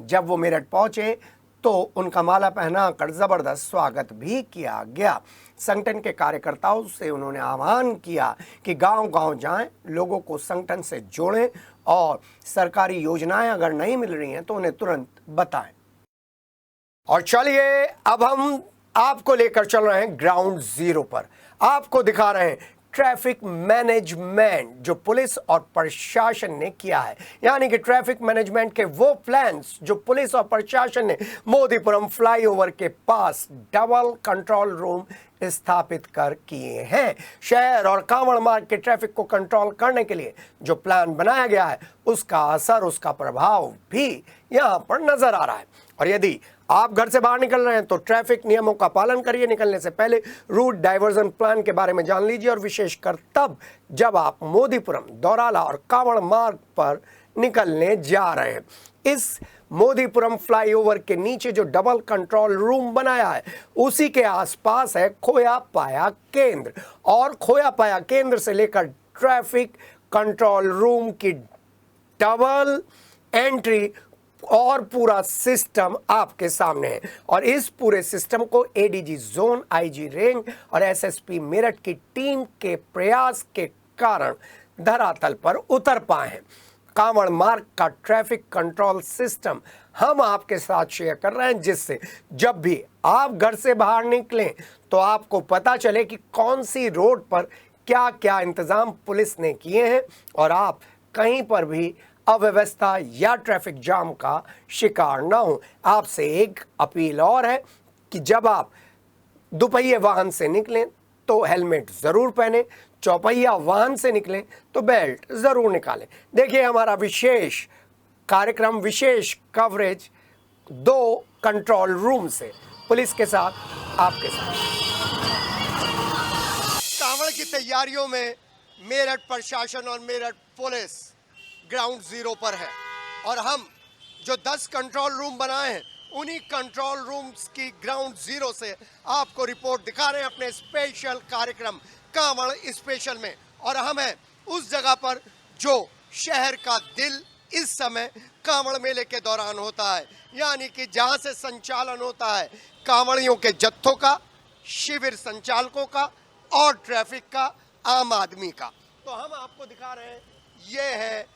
जब वो मेरठ पहुंचे तो उनका माला पहनाकर जबरदस्त स्वागत भी किया गया। संगठन के कार्यकर्ताओं से उन्होंने आह्वान किया कि गांव-गांव जाएं, लोगों को संगठन से जोड़ें और सरकारी योजनाएं अगर नहीं मिल रही हैं तो उन्हें तुरंत बताएं। और चलिए अब हम आपको लेकर चल रहे हैं ग्राउंड जीरो पर। आपको दिखा रहे हैं ट्रैफिक मैनेजमेंट जो पुलिस और प्रशासन ने किया है, यानी कि ट्रैफिक मैनेजमेंट के वो प्लान्स जो पुलिस और प्रशासन ने मोदीपुरम फ्लाईओवर के पास डबल कंट्रोल रूम स्थापित कर किए हैं। शहर और कांवड़ मार्ग के ट्रैफिक को कंट्रोल करने के लिए जो प्लान बनाया गया है उसका असर, उसका प्रभाव भी यहाँ पर नजर आ रहा है। और यदि आप घर से बाहर निकल रहे हैं तो ट्रैफिक नियमों का पालन करिए। निकलने से पहले रूट डाइवर्जन प्लान के बारे में जान लीजिए और विशेषकर तब जब आप मोदीपुरम, दौराला और कांवड़ मार्ग पर निकलने जा रहे हैं। इस मोदीपुरम फ्लाईओवर के नीचे जो डबल कंट्रोल रूम बनाया है उसी के आसपास है खोया पाया केंद्र, और खोया पाया केंद्र से लेकर ट्रैफिक कंट्रोल रूम की डबल एंट्री और पूरा सिस्टम आपके सामने है। और इस पूरे सिस्टम को एडीजी जोन, आईजी रेंज और एसएसपी मेरठ की टीम के प्रयास के कारण धरातल पर उतर पाए हैं। कांवड़ मार्ग का ट्रैफिक कंट्रोल सिस्टम हम आपके साथ शेयर कर रहे हैं, जिससे जब भी आप घर से बाहर निकलें तो आपको पता चले कि कौन सी रोड पर क्या क्या इंतजाम पुलिस ने किए हैं और आप कहीं पर भी अव्यवस्था या ट्रैफिक जाम का शिकार ना हो। आपसे एक अपील और है कि जब आप दुपहिया वाहन से निकलें तो हेलमेट ज़रूर पहनें, चौपहिया वाहन से निकलें तो बेल्ट ज़रूर निकालें। देखिए हमारा विशेष कार्यक्रम, विशेष कवरेज 2 कंट्रोल रूम से पुलिस के साथ, आपके साथ। कांवड़ की तैयारियों में मेरठ प्रशासन और मेरठ पुलिस ग्राउंड जीरो पर है और हम जो 10 कंट्रोल रूम बनाए हैं उन्हीं कंट्रोल रूम्स की ग्राउंड जीरो से आपको रिपोर्ट दिखा रहे हैं अपने स्पेशल कार्यक्रम कांवड़ स्पेशल में। और हम हैं उस जगह पर जो शहर का दिल इस समय कांवड़ मेले के दौरान होता है, यानी कि जहां से संचालन होता है कांवड़ियों के जत्थों का, शिविर संचालकों का और ट्रैफिक का, आम आदमी का। तो हम आपको दिखा रहे हैं ये है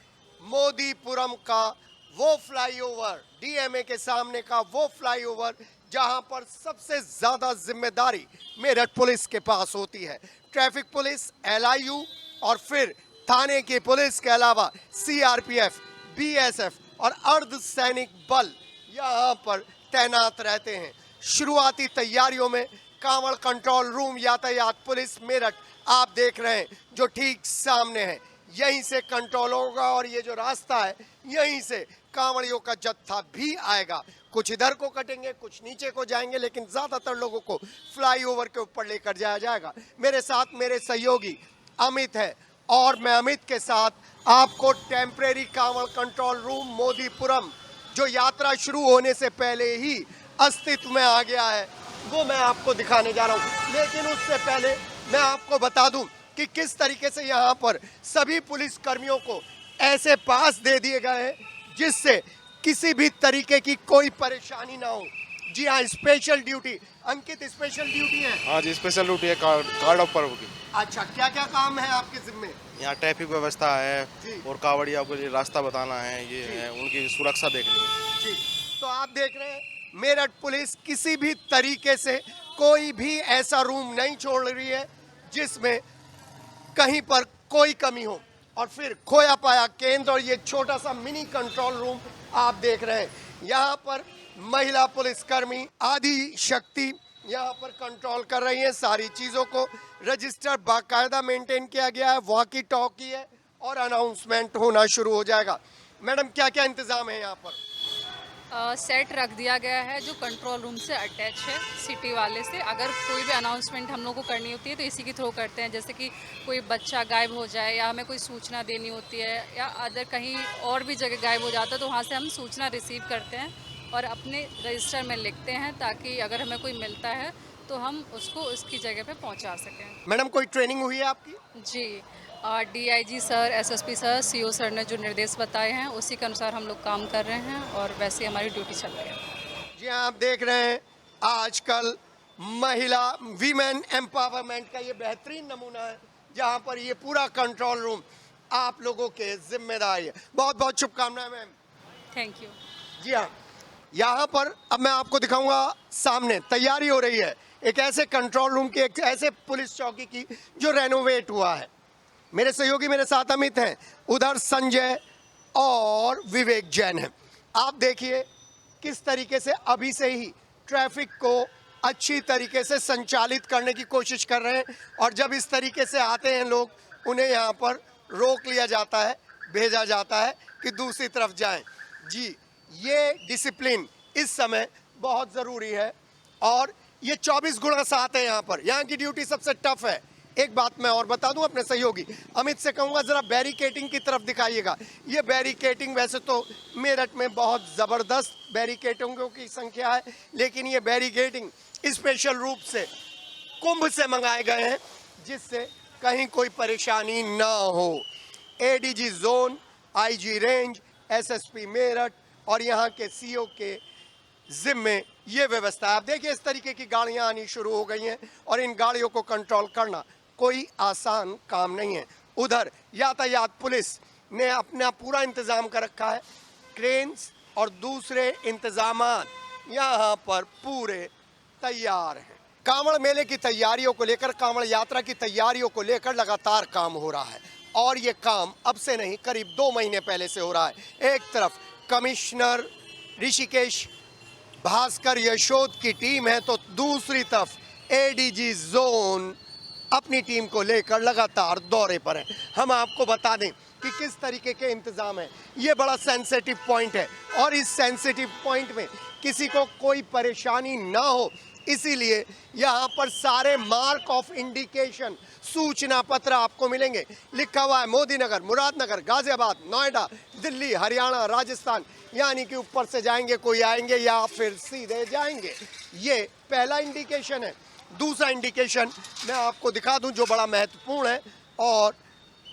मोदीपुरम का वो फ्लाईओवर, डीएमए के सामने का वो फ्लाईओवर जहां पर सबसे ज्यादा जिम्मेदारी मेरठ पुलिस के पास होती है। ट्रैफिक पुलिस, एलआईयू और फिर थाने की पुलिस के अलावा सीआरपीएफ, बीएसएफ और अर्धसैनिक बल यहां पर तैनात रहते हैं। शुरुआती तैयारियों में कांवड़ कंट्रोल रूम यातायात पुलिस मेरठ आप देख रहे हैं जो ठीक सामने है, यहीं से कंट्रोल होगा और ये जो रास्ता है यहीं से कांवड़ियों का जत्था भी आएगा। कुछ इधर को कटेंगे, कुछ नीचे को जाएंगे, लेकिन ज़्यादातर लोगों को फ्लाईओवर के ऊपर लेकर जाया जाएगा। मेरे साथ मेरे सहयोगी अमित है और मैं अमित के साथ आपको temporary Kanwar control room Modipuram जो यात्रा शुरू होने से पहले ही अस्तित्व में आ गया है वो मैं आपको दिखाने जा रहा हूँ। लेकिन उससे पहले मैं आपको बता दूं कि किस तरीके से यहाँ पर सभी पुलिस कर्मियों को ऐसे पास दे दिए गए हैं जिससे किसी भी तरीके की कोई परेशानी ना हो। जी हाँ, स्पेशल ड्यूटी। अंकित, स्पेशल ड्यूटी है। हाँ जी, स्पेशल ड्यूटी है कार्ड ऑफ पर्व की। अच्छा, क्या क्या काम है आपके जिम्मे? यहाँ ट्रैफिक व्यवस्था है जी। और कांवड़िया को रास्ता बताना है, ये है उनकी सुरक्षा देखनी है। जी, तो आप देख रहे हैं मेरठ पुलिस किसी भी तरीके से कोई भी ऐसा रूम नहीं छोड़ रही है जिसमें कहीं पर कोई कमी हो। और फिर खोया पाया केंद्र और ये छोटा सा मिनी कंट्रोल रूम आप देख रहे हैं। यहाँ पर महिला पुलिसकर्मी आदि शक्ति यहाँ पर कंट्रोल कर रही है। सारी चीज़ों को रजिस्टर बाकायदा मेंटेन किया गया है, वॉकी टॉकी है और अनाउंसमेंट होना शुरू हो जाएगा। मैडम, क्या क्या इंतजाम है यहाँ पर? सेट रख दिया गया है जो कंट्रोल रूम से अटैच है सिटी वाले से। अगर कोई भी अनाउंसमेंट हम लोग को करनी होती है तो इसी के थ्रू करते हैं, जैसे कि कोई बच्चा गायब हो जाए या हमें कोई सूचना देनी होती है या अदर कहीं और भी जगह गायब हो जाता है तो वहाँ से हम सूचना रिसीव करते हैं और अपने रजिस्टर में लिखते हैं ताकि अगर हमें कोई मिलता है तो हम उसको उसकी जगह पे पहुंचा सकें। मैडम, कोई ट्रेनिंग हुई है आपकी? जी, DIG sir, SSP sir, CO sir ने जो निर्देश बताए हैं उसी के अनुसार हम लोग काम कर रहे हैं और वैसे हमारी ड्यूटी चल रही है। जी हाँ, आप देख रहे हैं आजकल महिला वीमेन एम्पावरमेंट का ये बेहतरीन नमूना है जहाँ पर ये पूरा कंट्रोल रूम आप लोगों के जिम्मेदारी है। बहुत बहुत शुभकामनाएं मैम। Thank you. जी हाँ, यहाँ पर अब मैं आपको दिखाऊंगा, सामने तैयारी हो रही है एक ऐसे कंट्रोल रूम की, एक ऐसे पुलिस चौकी की जो रेनोवेट हुआ है। मेरे सहयोगी मेरे साथ अमित हैं, उधर संजय और विवेक जैन हैं। आप देखिए किस तरीके से अभी से ही ट्रैफिक को अच्छी तरीके से संचालित करने की कोशिश कर रहे हैं और जब इस तरीके से आते हैं लोग, उन्हें यहाँ पर रोक लिया जाता है, भेजा जाता है कि दूसरी तरफ जाएं। जी, ये डिसिप्लिन इस समय बहुत ज़रूरी है और ये 24 गुणा 7 है यहाँ पर। यहाँ की ड्यूटी सबसे टफ है। एक बात मैं और बता दूं अपने सहयोगी अमित से कहूँगा, ज़रा बैरिकेटिंग की तरफ दिखाइएगा। ये बैरिकेटिंग वैसे तो मेरठ में बहुत ज़बरदस्त बैरिकेटिंगों की संख्या है, लेकिन ये बैरिकेटिंग स्पेशल रूप से कुंभ से मंगाए गए हैं जिससे कहीं कोई परेशानी ना हो। ADG zone, IG range, SSP Meerut और यहाँ के CO के जिम्मे ये व्यवस्था है। आप देखिए इस तरीके की गाड़ियाँ आनी शुरू हो गई हैं और इन गाड़ियों को कंट्रोल करना कोई आसान काम नहीं है। उधर यातायात पुलिस ने अपना पूरा इंतज़ाम कर रखा है, क्रेन्स और दूसरे इंतज़ामात यहाँ पर पूरे तैयार हैं। कांवड़ मेले की तैयारियों को लेकर, कांवड़ यात्रा की तैयारियों को लेकर लगातार काम हो रहा है और ये काम अब से नहीं करीब 2 महीने पहले से हो रहा है। एक तरफ कमिश्नर ऋषिकेश भास्कर यशोद की टीम है तो दूसरी तरफ ADG जोन अपनी टीम को लेकर लगातार दौरे पर है। हम आपको बता दें कि किस तरीके के इंतजाम है। ये बड़ा सेंसिटिव पॉइंट है और इस सेंसिटिव पॉइंट में किसी को कोई परेशानी ना हो, इसीलिए यहाँ पर सारे मार्क ऑफ इंडिकेशन सूचना पत्र आपको मिलेंगे। लिखा हुआ है मोदी नगर, मुरादनगर, गाजियाबाद, नोएडा, दिल्ली, हरियाणा, राजस्थान, यानी कि ऊपर से जाएंगे कोई आएंगे या फिर सीधे जाएंगे। ये पहला इंडिकेशन है। दूसरा इंडिकेशन मैं आपको दिखा दूं जो बड़ा महत्वपूर्ण है और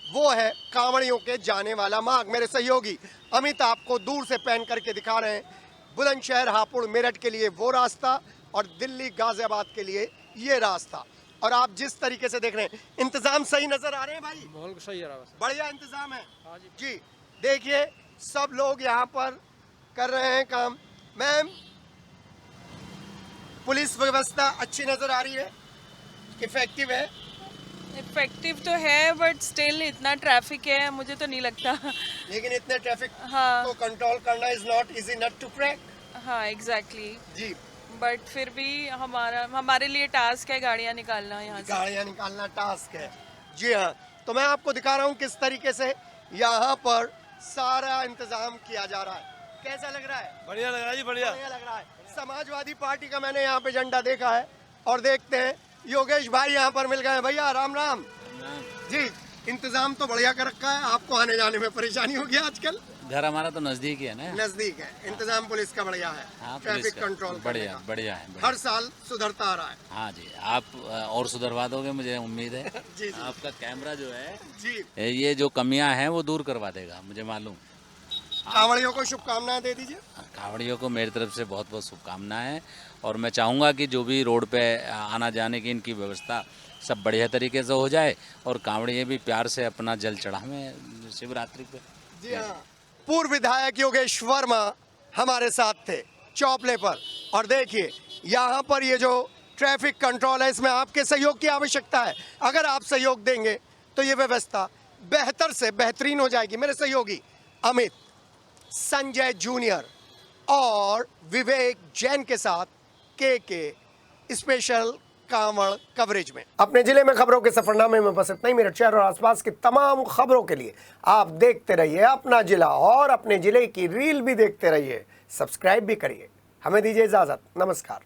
वो है कांवड़ियों के जाने वाला मार्ग। मेरे सहयोगी अमित आपको दूर से पैन करके दिखा रहे हैं। बुलंदशहर हापुड़ मेरठ के लिए वो रास्ता और दिल्ली गाजियाबाद के लिए ये रास्ता। और आप जिस तरीके से देख रहे हैं, इंतजाम सही नजर आ रहे हैं भाई? बहुत सही है, बढ़िया इंतजाम है। जी देखिए सब लोग यहाँ पर कर रहे हैं काम। मैम, पुलिस व्यवस्था अच्छी नजर आ रही है, इफेक्टिव है? इफेक्टिव तो है बट स्टिल इतना ट्रैफिक है मुझे तो नहीं लगता। लेकिन इतने ट्रैफिक हाँ को कंट्रोल करना is not easy not to crack. हाँ एग्जैक्टली जी, बट फिर भी हमारे लिए टास्क है गाड़ियाँ निकालना, यहाँ से गाड़ियाँ निकालना टास्क है। जी हाँ, तो मैं आपको दिखा रहा हूँ किस तरीके से यहाँ पर सारा इंतजाम किया जा रहा है। कैसा लग रहा है? बढ़िया लग रहा है जी, बढ़िया लग रहा है। समाजवादी पार्टी का मैंने यहाँ पे झंडा देखा है और देखते हैं योगेश भाई यहाँ पर मिल गए। भैया राम राम जी। इंतजाम तो बढ़िया कर रखा है, आपको आने जाने में परेशानी होगी आजकल? घर हमारा तो नजदीक ही है ना। नजदीक है, इंतजाम पुलिस का बढ़िया है। हाँ, ट्रैफिक कंट्रोल बढ़िया बढ़िया है, हर साल सुधरता आ रहा है। हाँ जी, आप और सुधरवा दोगे मुझे उम्मीद है। जी, आपका कैमरा जो है जी, ये जो कमियां हैं वो दूर करवा देगा, मुझे मालूम। कांवड़ियों को शुभकामनाएं दे दीजिए। कांवड़ियों को मेरी तरफ से बहुत बहुत शुभकामनाएं, और मैं चाहूँगा कि जो भी रोड पे आना जाने की इनकी व्यवस्था सब बढ़िया तरीके से हो जाए, और कांवड़िए भी प्यार से अपना जल चढ़ावें शिवरात्रि पे। जी हाँ, पूर्व विधायक योगेश वर्मा हमारे साथ थे चौपले पर। और देखिए यहाँ पर ये जो ट्रैफिक कंट्रोल है, इसमें आपके सहयोग की आवश्यकता है। अगर आप सहयोग देंगे तो ये व्यवस्था बेहतर से बेहतरीन हो जाएगी। मेरे सहयोगी अमित, संजय जूनियर और विवेक जैन के साथ के स्पेशल कांवड़ कवरेज में। अपने जिले में खबरों के सफरनामे में बस इतना ही। मेरे शहर और आसपास की तमाम खबरों के लिए आप देखते रहिए अपना जिला, और अपने जिले की रील भी देखते रहिए। सब्सक्राइब भी करिए। हमें दीजिए इजाजत। नमस्कार।